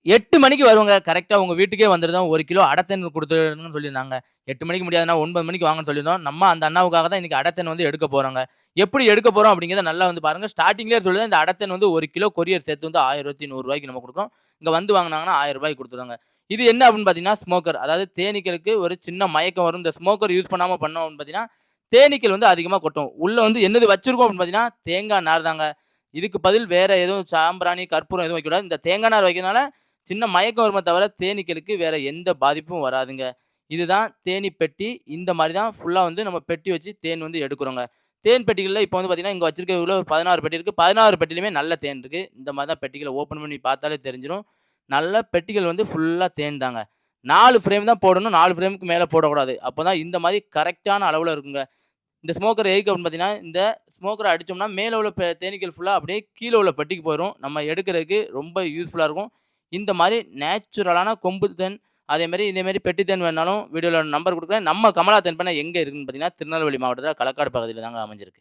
8 மணிக்கு வருவேங்க. கரெக்ட்டா உங்க வீட்டுக்கே வந்துருதோம். 1 கிலோ அடை குடுத்துடணும்னு சொல்லியிருந்தாங்க. 8 மணிக்கு முடியாதுண்ணா 9 மணிக்கு வாங்கன்னு சொல்லியிருந்தோம். நம்ம அந்த அண்ணாவுக்காக தான் இன்னைக்கு அடை வந்து எடுக்க போறோங்க. எப்படி எடுக்க போறோம் அப்படிங்கிறத நல்லா வந்து பாருங்க. ஸ்டார்ட்டிங்லயே சொல்லுது இந்த அடை வந்து 1 கிலோ கொரியர் சேர்த்து வந்து ரூ. 1100 நம்ம குடுக்குறோம். இங்க வந்து வாங்குனாங்கன்னா ரூ. 1000 குடுத்துருவாங்க. இது என்ன அப்படின்னு பார்த்தீங்கன்னா, ஸ்மோக்கர். அதாவது தேனீக்களுக்கு ஒரு சின்ன மயக்கம் வரும். இந்த ஸ்மோக்கர் யூஸ் பண்ணாம பண்ணோம் அப்படின்னு பார்த்தீங்கன்னா, தேனீக்கள் வந்து அதிகமா கொட்டும். உள்ள வந்து என்னது வச்சிருக்கோம் அப்படின்னு பார்த்தீங்கன்னா, தேங்காய் நார் தாங்க. இதுக்கு பதில் வேற எதுவும் சாம்பிராணி, கற்பூரம் எதுவும் வைக்கக்கூடாது. இந்த தேங்காய் நார் வைக்கிறதுனால சின்ன மயக்கம் வருமே தவிர, தேனீக்களுக்கு வேற எந்த பாதிப்பும் வராதுங்க. இதுதான் தேனீ பெட்டி. இந்த மாரி தான் ஃபுல்லா வந்து நம்ம பெட்டி வச்சு தேன் வந்து எடுக்குறோங்க. தேன் பெட்டிகள்ல இப்போ வந்து பார்த்தீங்கன்னா, இங்க வச்சிருக்கதுல ஒரு 16 பெட்டி இருக்கு. 16 பெட்டியிலுமே நல்ல தேன் இருக்கு. இந்த மாரி தான் பெட்டிகள ஓப்பன் பண்ணி பார்த்தாலே தெரிஞ்சிரும். நல்ல பெட்டிகள் வந்து ஃபுல்லா தேன் தாங்க. 4 ஃப்ரேம் தான் போடணும். 4 ஃப்ரேமுக்கு மேல போடக்கூடாது. அப்பதான் இந்த மாரி கரெக்ட்டான அளவுல இருக்குங்க. இந்த ஸ்மோக்கர் எதுக்கு அப்படின்னு பார்த்தீங்கன்னா, இந்த ஸ்மோக்கர அடிச்சோம்னா, மேல உள்ள தேனீக்கள் ஃபுல்லா அப்படியே கீழ உள்ள பெட்டிக்கு போயிரும். நம்ம எடுக்கிறதுக்கு ரொம்ப யூஸ்ஃபுல்லா இருக்கும். இந்த மாரி நேச்சுரலான கொம்பு தேன், அதேமாரி இதே மாரி பெட்டி தேன் வேணுனாலும் வீடியோல நம்பர் குடுக்குறேன். நம்ம கமலா தேன் பண்ணை எங்க இருக்குன்னு பார்த்தீங்கன்னா, திருநெல்வேலி மாவட்டத்தில களக்காடு பகுதியில தாங்க அமைஞ்சிருக்கு.